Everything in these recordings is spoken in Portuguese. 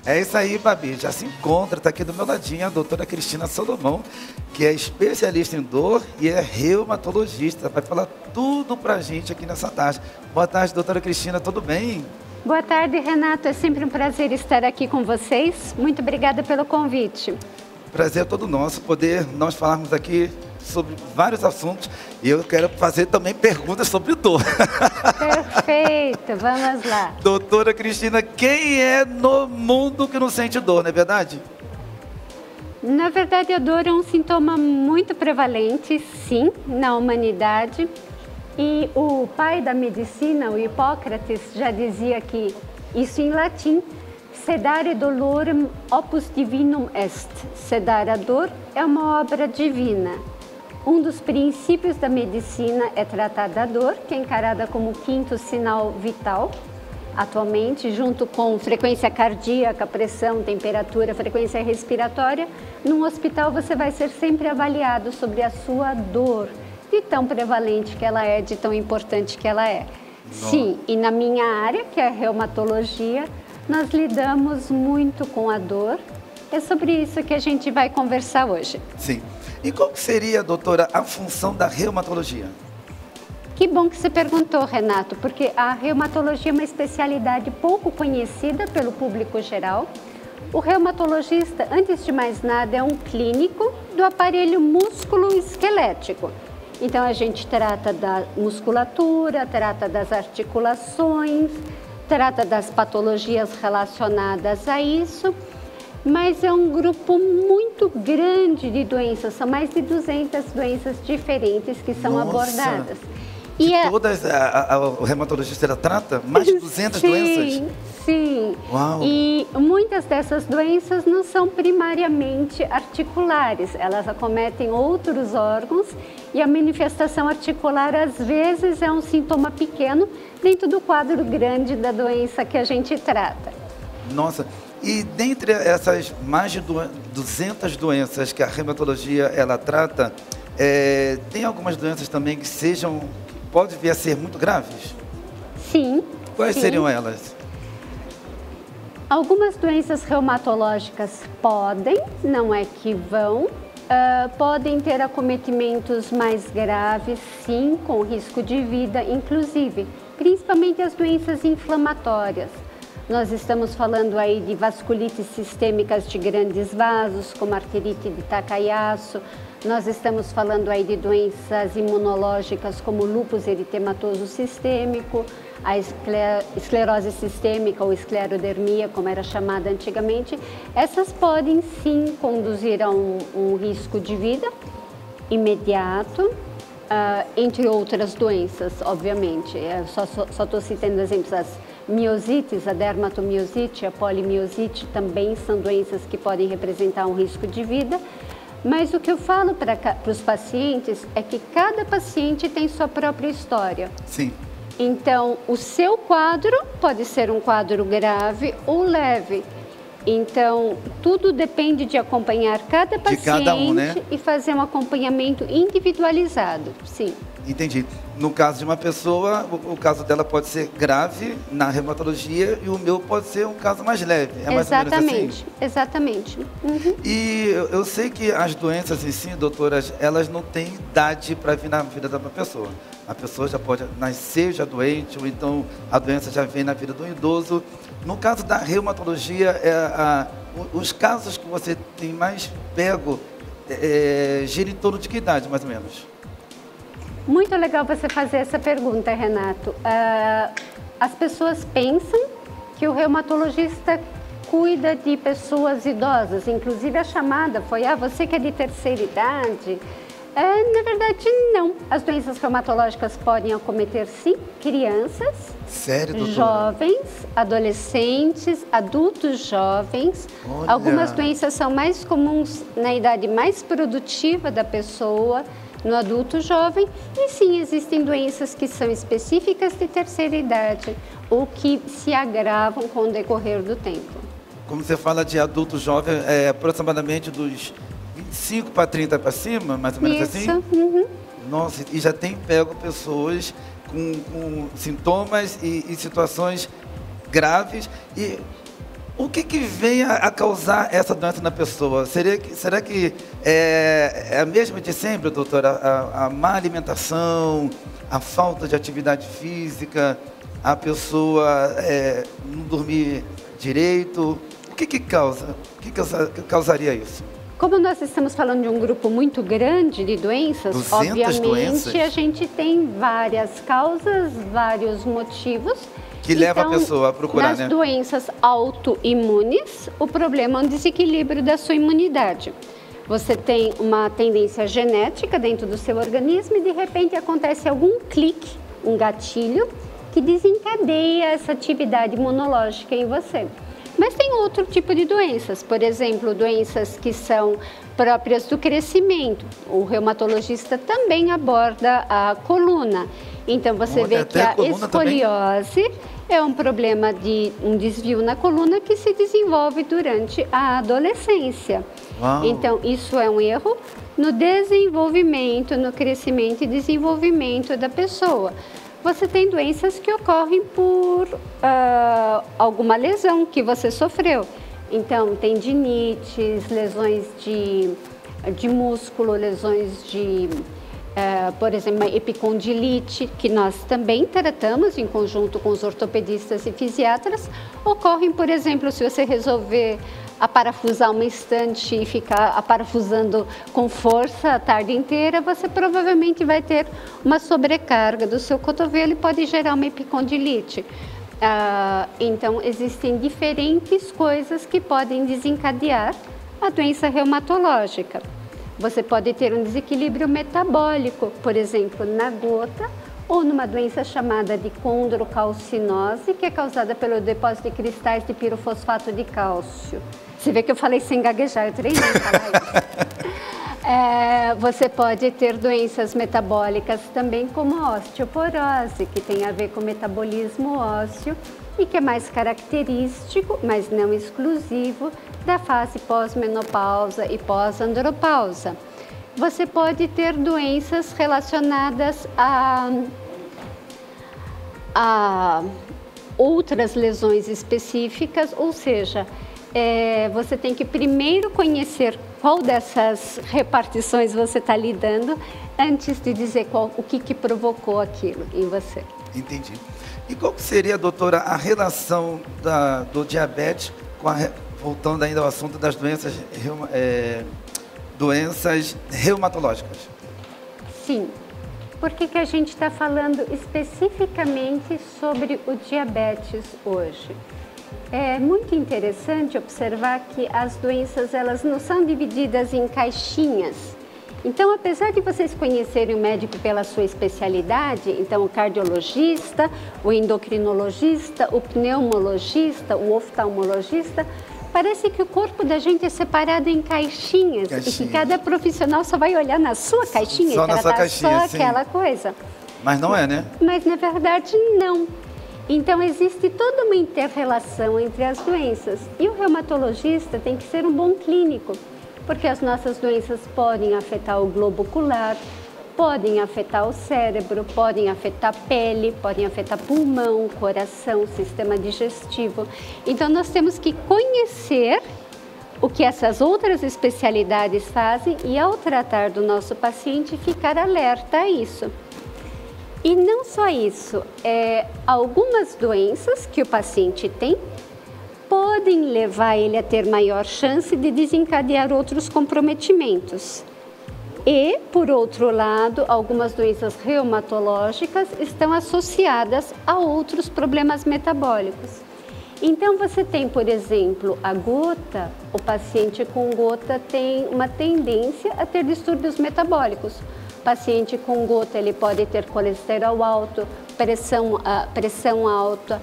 É isso aí, Babi. Já se encontra, está aqui do meu ladinho a doutora Cristina Salomão, que é especialista em dor e é reumatologista. Vai falar tudo pra gente aqui nessa tarde. Boa tarde, doutora Cristina, tudo bem? Boa tarde, Renato. É sempre um prazer estar aqui com vocês. Muito obrigada pelo convite. Prazer é todo nosso poder nós falarmos aqui sobre vários assuntos e eu quero fazer também perguntas sobre dor. Perfeito, vamos lá. Doutora Cristina, quem é no mundo que não sente dor, não é verdade? Na verdade, a dor é um sintoma muito prevalente, sim, na humanidade. E o pai da medicina, o Hipócrates, já dizia que isso em latim, sedare dolorem opus divinum est. Sedar a dor é uma obra divina. Um dos princípios da medicina é tratar da dor, que é encarada como o quinto sinal vital. Atualmente, junto com frequência cardíaca, pressão, temperatura, frequência respiratória, num hospital você vai ser sempre avaliado sobre a sua dor, de tão prevalente que ela é, de tão importante que ela é. Nossa. Sim, e na minha área, que é a reumatologia, nós lidamos muito com a dor. É sobre isso que a gente vai conversar hoje. Sim. E qual seria, doutora, a função da reumatologia? Que bom que você perguntou, Renato, porque a reumatologia é uma especialidade pouco conhecida pelo público geral. O reumatologista, antes de mais nada, é um clínico do aparelho músculo-esquelético. Então, a gente trata da musculatura, trata das articulações, trata das patologias relacionadas a isso. Mas é um grupo muito grande de doenças, são mais de 200 doenças diferentes que são abordadas. E todas o reumatologista trata mais de 200 doenças? Sim. Uau. E muitas dessas doenças não são primariamente articulares, elas acometem outros órgãos e a manifestação articular às vezes é um sintoma pequeno dentro do quadro grande da doença que a gente trata. Nossa. E dentre essas mais de 200 doenças que a reumatologia ela trata, tem algumas doenças também que podem vir a ser muito graves? Sim. Quais sim. seriam elas? Algumas doenças reumatológicas podem, não é que vão, podem ter acometimentos mais graves, sim, com risco de vida, inclusive, principalmente as doenças inflamatórias. Nós estamos falando aí de vasculites sistêmicas de grandes vasos, como arterite de Takayasu. Nós estamos falando aí de doenças imunológicas como lúpus eritematoso sistêmico, a esclerose sistêmica ou esclerodermia, como era chamada antigamente. Essas podem sim conduzir a um risco de vida imediato, entre outras doenças, obviamente. Eu só estou citando exemplos, as miosites, a dermatomiosite, a polimiosite também são doenças que podem representar um risco de vida. Mas o que eu falo para os pacientes é que cada paciente tem sua própria história. Sim. Então, o seu quadro pode ser um quadro grave ou leve. Então, tudo depende de acompanhar cada paciente de cada um, né? E fazer um acompanhamento individualizado, sim. Entendi. No caso de uma pessoa, o caso dela pode ser grave na reumatologia e o meu pode ser um caso mais leve. É mais ou menos assim? Exatamente. Uhum. E eu sei que as doenças em si, doutoras, elas não têm idade para vir na vida da pessoa. A pessoa já pode nascer já doente, ou então a doença já vem na vida do idoso. No caso da reumatologia, os casos que você tem mais pego giram em torno de que idade, mais ou menos? Muito legal você fazer essa pergunta, Renato. As pessoas pensam que o reumatologista cuida de pessoas idosas, inclusive a chamada foi, você que é de terceira idade. Na verdade, não. As doenças reumatológicas podem acometer, sim, crianças, sério, doutora? Jovens, adolescentes, adultos jovens. Olha. Algumas doenças são mais comuns na idade mais produtiva da pessoa, no adulto jovem, e sim, existem doenças que são específicas de terceira idade ou que se agravam com o decorrer do tempo. Como você fala de adulto jovem, aproximadamente dos 25 para 30 para cima, mais ou menos assim? Isso. Uhum. Nossa, e já tem pego pessoas com sintomas e situações graves. E O que vem a causar essa doença na pessoa? Será que é a mesma de sempre, doutora? A má alimentação, a falta de atividade física, a pessoa não dormir direito? O que causa? O que causaria isso? Como nós estamos falando de um grupo muito grande de doenças, obviamente doenças? A gente tem várias causas, vários motivos. Que leva a pessoa a procurar, nas doenças autoimunes, o problema é um desequilíbrio da sua imunidade. Você tem uma tendência genética dentro do seu organismo e de repente acontece algum clique, um gatilho, que desencadeia essa atividade imunológica em você. Mas tem outro tipo de doenças, por exemplo, doenças que são próprias do crescimento. O reumatologista também aborda a coluna. Então você vê que a escoliose é um problema de um desvio na coluna que se desenvolve durante a adolescência. Uau. Então isso é um erro no desenvolvimento, no crescimento e desenvolvimento da pessoa. Você tem doenças que ocorrem por alguma lesão que você sofreu. Então, tendinites, lesões de músculo, lesões de, por exemplo, uma epicondilite, que nós também tratamos em conjunto com os ortopedistas e fisiatras. Ocorrem, por exemplo, se você resolver aparafusar uma estante e ficar aparafusando com força a tarde inteira, você provavelmente vai ter uma sobrecarga do seu cotovelo e pode gerar uma epicondilite. Então, existem diferentes coisas que podem desencadear a doença reumatológica. Você pode ter um desequilíbrio metabólico, por exemplo, na gota, ou numa doença chamada de condrocalcinose, que é causada pelo depósito de cristais de pirofosfato de cálcio. Você vê que eu falei sem gaguejar, eu treinei falar isso. Você pode ter doenças metabólicas também, como a osteoporose, que tem a ver com o metabolismo ósseo e que é mais característico, mas não exclusivo, da fase pós-menopausa e pós-andropausa. Você pode ter doenças relacionadas a outras lesões específicas, ou seja, você tem que primeiro conhecer qual dessas repartições você está lidando antes de dizer o que provocou aquilo em você. Entendi. E qual seria, doutora, a relação do diabetes com voltando ainda ao assunto das doenças reumatológicas? Sim. Por que a gente está falando especificamente sobre o diabetes hoje? É muito interessante observar que as doenças elas não são divididas em caixinhas. Então, apesar de vocês conhecerem o médico pela sua especialidade, então o cardiologista, o endocrinologista, o pneumologista, o oftalmologista, parece que o corpo da gente é separado em caixinhas e que cada profissional só vai olhar na sua caixinha e tratar só aquela coisa. Mas não é, né? Mas na verdade não. Então existe toda uma inter-relação entre as doenças e o reumatologista tem que ser um bom clínico, porque as nossas doenças podem afetar o globo ocular, podem afetar o cérebro, podem afetar a pele, podem afetar pulmão, coração, sistema digestivo. Então nós temos que conhecer o que essas outras especialidades fazem e ao tratar do nosso paciente ficar alerta a isso. E não só isso, algumas doenças que o paciente tem podem levar ele a ter maior chance de desencadear outros comprometimentos. E, por outro lado, algumas doenças reumatológicas estão associadas a outros problemas metabólicos. Então, você tem, por exemplo, a gota, o paciente com gota tem uma tendência a ter distúrbios metabólicos. O paciente com gota, ele pode ter colesterol alto, pressão alta,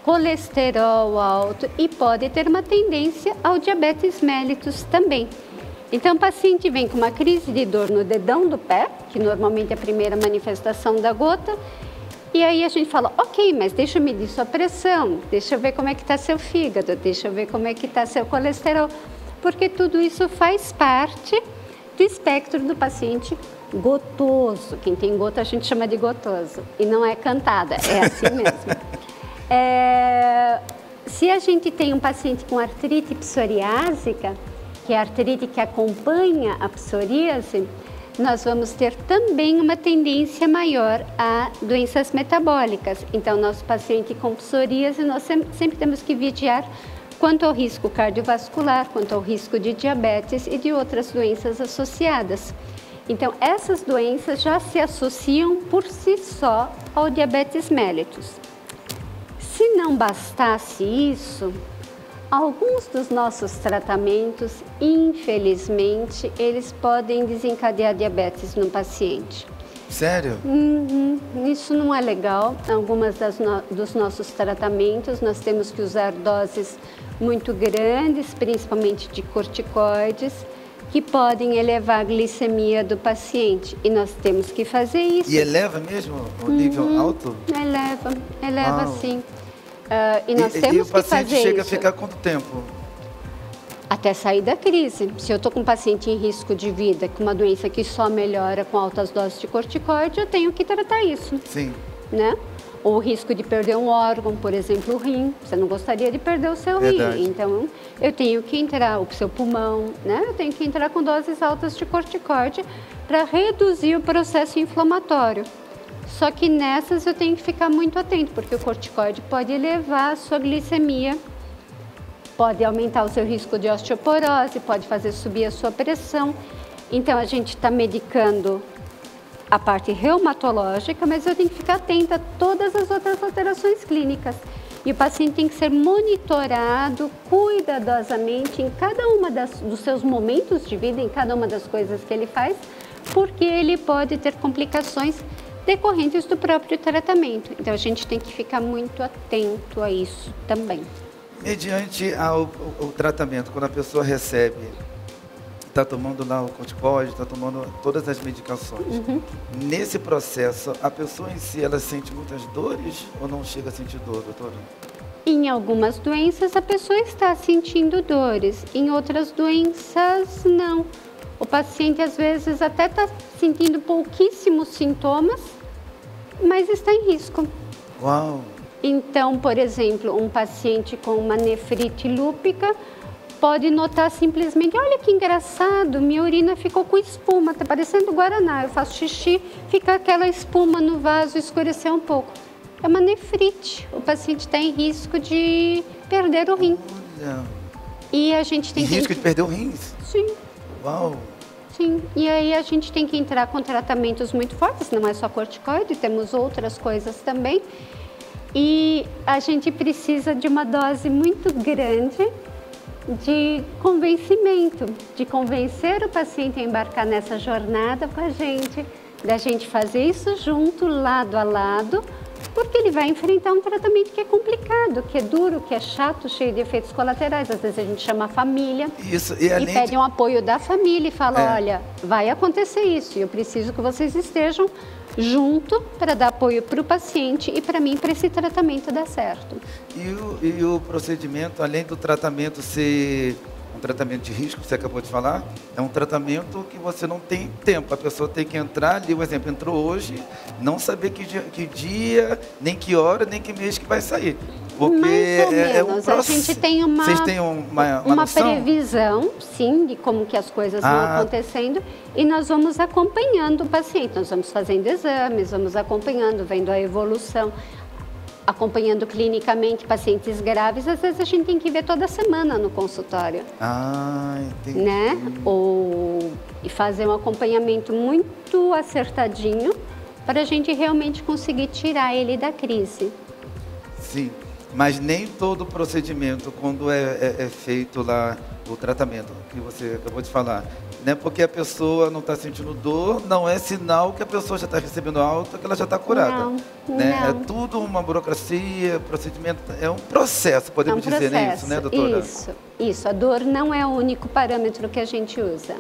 colesterol alto e pode ter uma tendência ao diabetes mellitus também. Então, o paciente vem com uma crise de dor no dedão do pé, que normalmente é a primeira manifestação da gota, e aí a gente fala, ok, mas deixa eu medir sua pressão, deixa eu ver como é que está seu fígado, deixa eu ver como é que está seu colesterol, porque tudo isso faz parte do espectro do paciente gotoso. Quem tem gota a gente chama de gotoso, e não é cantada, é assim mesmo. Se a gente tem um paciente com artrite psoriásica, que é a artrite que acompanha a psoríase, nós vamos ter também uma tendência maior a doenças metabólicas. Então, nosso paciente com psoríase, nós sempre temos que vigiar quanto ao risco cardiovascular, quanto ao risco de diabetes e de outras doenças associadas. Então, essas doenças já se associam por si só ao diabetes mellitus. Se não bastasse isso, alguns dos nossos tratamentos, infelizmente, eles podem desencadear diabetes no paciente. Sério? Isso não é legal. Algumas dos nossos tratamentos, nós temos que usar doses muito grandes, principalmente de corticoides, que podem elevar a glicemia do paciente. E nós temos que fazer isso. E eleva mesmo o nível alto? Eleva sim. E nós temos o que fazer isso. paciente chega a ficar quanto tempo? Até sair da crise. Se eu estou com um paciente em risco de vida, com uma doença que só melhora com altas doses de corticoide, eu tenho que tratar isso. Sim. Né? Ou o risco de perder um órgão, por exemplo, o rim. Você não gostaria de perder o seu Verdade. rim. Então, eu tenho que entrar, o seu pulmão, né? Eu tenho que entrar com doses altas de corticoide para reduzir o processo inflamatório. Só que nessas eu tenho que ficar muito atento, porque o corticoide pode elevar a sua glicemia, pode aumentar o seu risco de osteoporose, pode fazer subir a sua pressão. Então, a gente está medicando a parte reumatológica, mas eu tenho que ficar atenta a todas as outras alterações clínicas. E o paciente tem que ser monitorado cuidadosamente em cada uma dos seus momentos de vida, em cada uma das coisas que ele faz, porque ele pode ter complicações decorrentes do próprio tratamento. Então, a gente tem que ficar muito atento a isso também. Mediante o tratamento, quando a pessoa recebe, está tomando lá o corticoide, está tomando todas as medicações. Nesse processo, a pessoa em si, ela sente muitas dores ou não chega a sentir dor, doutora? Em algumas doenças, a pessoa está sentindo dores. Em outras doenças, não. O paciente, às vezes, até está sentindo pouquíssimos sintomas, mas está em risco. Uau! Então, por exemplo, um paciente com uma nefrite lúpica pode notar simplesmente, olha que engraçado, minha urina ficou com espuma, está parecendo guaraná. Eu faço xixi, fica aquela espuma no vaso, escurecer um pouco. É uma nefrite. O paciente está em risco de perder o rim. Olha! E a gente tem risco de perder o rim? Sim. Uau! Sim, e aí a gente tem que entrar com tratamentos muito fortes, não é só corticoide, temos outras coisas também. E a gente precisa de uma dose muito grande de convencimento, de convencer o paciente a embarcar nessa jornada com a gente, da gente fazer isso junto, lado a lado, porque ele vai enfrentar um tratamento que é complicado, que é duro, que é chato, cheio de efeitos colaterais. Às vezes a gente chama a família e pede um apoio da família e fala, olha, vai acontecer isso e eu preciso que vocês estejam junto para dar apoio para o paciente e para mim, para esse tratamento dar certo. E o procedimento, além do tratamento ser um tratamento de risco, que você acabou de falar, é um tratamento que você não tem tempo. A pessoa tem que entrar ali, por exemplo, entrou hoje, não saber que dia, nem que hora, nem que mês que vai sair. Porque mais ou menos. A gente tem uma, vocês têm uma previsão, sim, de como que as coisas vão acontecendo e nós vamos acompanhando o paciente. Nós vamos fazendo exames, vamos acompanhando, vendo a evolução, acompanhando clinicamente pacientes graves. Às vezes a gente tem que ver toda semana no consultório. Entendi. Né? E fazer um acompanhamento muito acertadinho para a gente realmente conseguir tirar ele da crise. Sim. Mas nem todo procedimento, quando é feito lá o tratamento, que você acabou de falar, né? Porque a pessoa não está sentindo dor, não é sinal que a pessoa já está recebendo alta, que ela já está curada. Não, né? não. É tudo uma burocracia, procedimento, é um processo, podemos dizer, né? Isso, né, doutora? Isso. A dor não é o único parâmetro que a gente usa.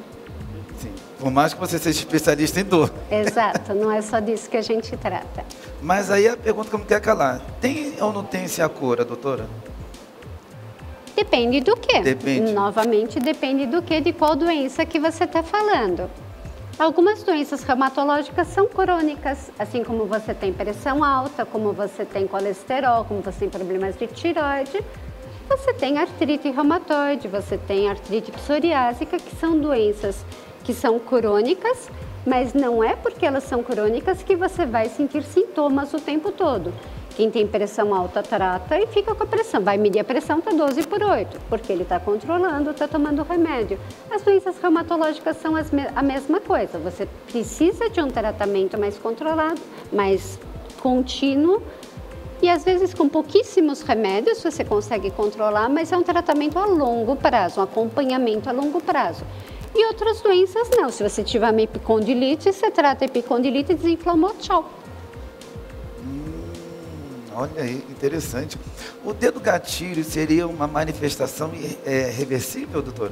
Sim. Por mais que você seja especialista em dor. Exato, não é só disso que a gente trata. Mas aí a pergunta que eu não quero calar, tem ou não tem a cura, doutora? Depende do quê? Depende. Novamente, depende do quê, de qual doença que você está falando. Algumas doenças reumatológicas são crônicas, assim como você tem pressão alta, como você tem colesterol, como você tem problemas de tireoide, Você tem artrite reumatoide, você tem artrite psoriásica, que são doenças que são crônicas, mas não é porque elas são crônicas que você vai sentir sintomas o tempo todo. Quem tem pressão alta trata e fica com a pressão. Vai medir a pressão, está 12/8, porque ele está controlando, está tomando remédio. As doenças reumatológicas são a mesma coisa. Você precisa de um tratamento mais controlado, mais contínuo, e às vezes com pouquíssimos remédios você consegue controlar, mas é um tratamento a longo prazo, um acompanhamento a longo prazo. E outras doenças não. Se você tiver uma epicondilite, você trata a epicondilite, desinflamou, tchau. Olha aí, interessante. O dedo gatilho seria uma manifestação reversível, doutora?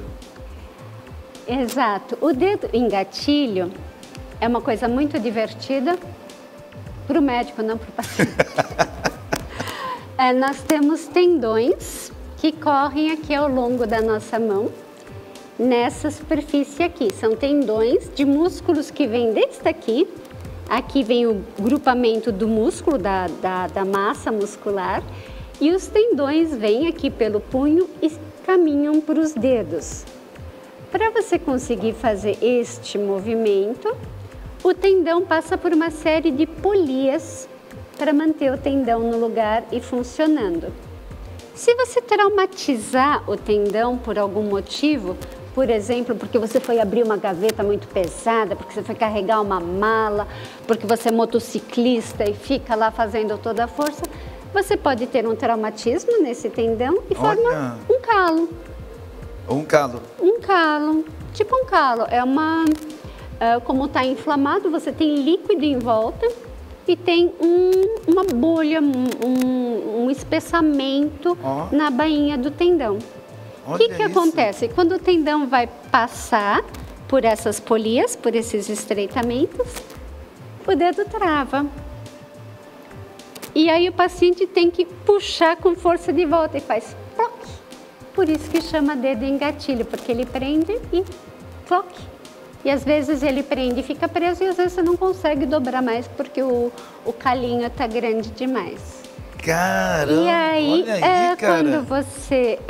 Exato. O dedo em gatilho é uma coisa muito divertida para o médico, não para o paciente. Nós temos tendões que correm aqui ao longo da nossa mão, nessa superfície aqui. São tendões de músculos que vêm desde aqui. Aqui vem o grupamento do músculo, da massa muscular, e os tendões vêm aqui pelo punho e caminham para os dedos. Para você conseguir fazer este movimento, o tendão passa por uma série de polias para manter o tendão no lugar e funcionando. Se você traumatizar o tendão por algum motivo, por exemplo, porque você foi abrir uma gaveta muito pesada, porque você foi carregar uma mala, porque você é motociclista e fica lá fazendo toda a força, você pode ter um traumatismo nesse tendão e forma um calo. Um calo? Um calo, tipo um calo. Como está inflamado, você tem líquido em volta e tem uma bolha, um espessamento na bainha do tendão. O que acontece? Quando o tendão vai passar por essas polias, por esses estreitamentos, o dedo trava. E aí o paciente tem que puxar com força de volta e faz ploc. Por isso que chama dedo em gatilho, porque ele prende e ploc. E às vezes ele prende e fica preso e às vezes você não consegue dobrar mais porque o calinho está grande demais. Caramba, e aí, olha aí, quando você,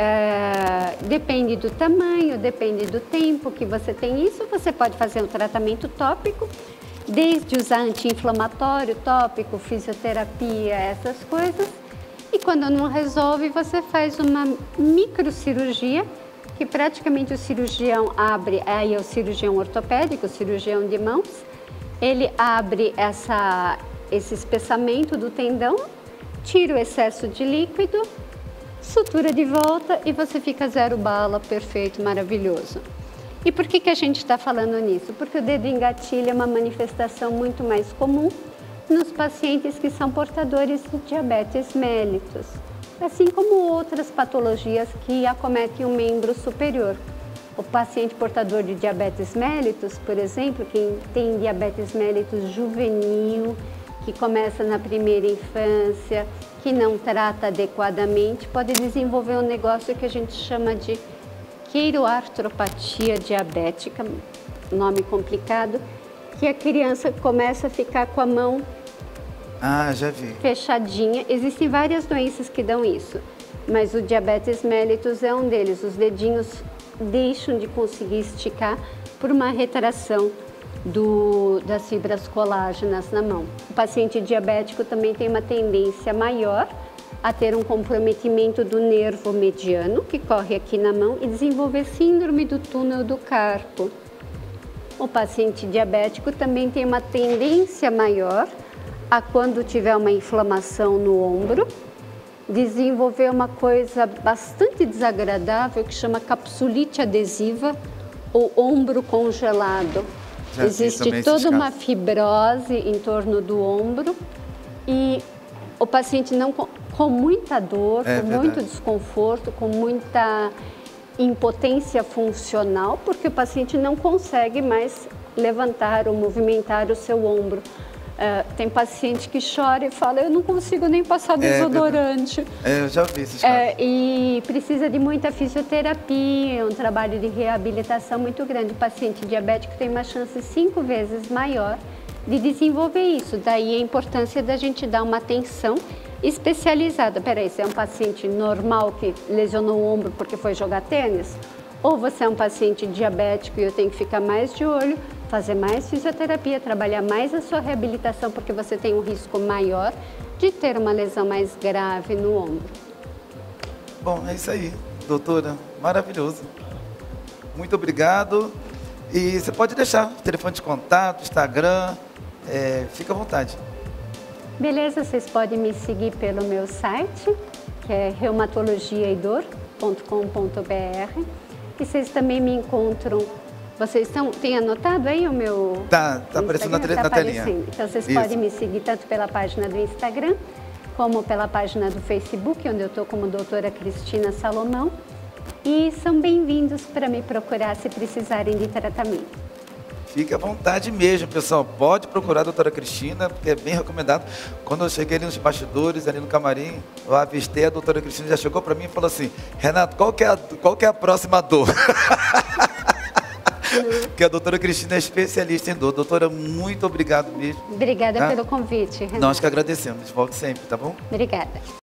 depende do tamanho, depende do tempo que você tem isso, você pode fazer um tratamento tópico, desde usar anti-inflamatório, tópico, fisioterapia, essas coisas. E quando não resolve, você faz uma microcirurgia, que praticamente o cirurgião abre, aí é o cirurgião ortopédico, o cirurgião de mãos, ele abre esse espessamento do tendão, tira o excesso de líquido, sutura de volta e você fica 0 bala, perfeito, maravilhoso. E por que a gente está falando nisso? Porque o dedo em gatilho é uma manifestação muito mais comum nos pacientes que são portadores de diabetes mellitus, assim como outras patologias que acometem o membro superior. O paciente portador de diabetes mellitus, por exemplo, quem tem diabetes mellitus juvenil, que começa na primeira infância, que não trata adequadamente, pode desenvolver um negócio que a gente chama de queiroartropatia diabética, nome complicado, que a criança começa a ficar com a mão já vi. fechadinha. Existem várias doenças que dão isso, mas o diabetes mellitus é um deles. Os dedinhos deixam de conseguir esticar por uma retração das fibras colágenas na mão. O paciente diabético também tem uma tendência maior a ter um comprometimento do nervo mediano, que corre aqui na mão, e desenvolver síndrome do túnel do carpo. O paciente diabético também tem uma tendência maior a, quando tiver uma inflamação no ombro, desenvolver uma coisa bastante desagradável que chama capsulite adesiva ou ombro congelado. Existe toda uma fibrose em torno do ombro e o paciente com muita dor, com muito desconforto, com muita impotência funcional, porque o paciente não consegue mais levantar ou movimentar o seu ombro. Tem paciente que chora e fala, eu não consigo nem passar desodorante. Eu já vi esses casos. E precisa de muita fisioterapia, um trabalho de reabilitação muito grande. O paciente diabético tem uma chance 5 vezes maior de desenvolver isso. Daí a importância da gente dar uma atenção especializada. Peraí, você é um paciente normal que lesionou o ombro porque foi jogar tênis? Ou você é um paciente diabético e eu tenho que ficar mais de olho, fazer mais fisioterapia, trabalhar mais a sua reabilitação porque você tem um risco maior de ter uma lesão mais grave no ombro. Bom, é isso aí, doutora. Maravilhoso. Muito obrigado. E você pode deixar o telefone de contato, Instagram, fica à vontade. Beleza, vocês podem me seguir pelo meu site, que é reumatologiaedor.com.br. E vocês também me encontram. Vocês têm anotado aí o meu Tá aparecendo na telinha. Então vocês Isso. podem me seguir tanto pela página do Instagram, como pela página do Facebook, onde eu estou como doutora Cristina Salomão. E são bem-vindos para me procurar se precisarem de tratamento. Fique à vontade mesmo, pessoal. Pode procurar a doutora Cristina, porque é bem recomendado. Quando eu cheguei ali nos bastidores, ali no camarim, eu avistei a doutora Cristina, já chegou para mim e falou assim: Renato, qual que é a próxima dor? Porque a doutora Cristina é especialista em dor. Doutora, muito obrigado mesmo. Obrigada tá? pelo convite, Renato. Nós que agradecemos. Volte sempre, tá bom? Obrigada.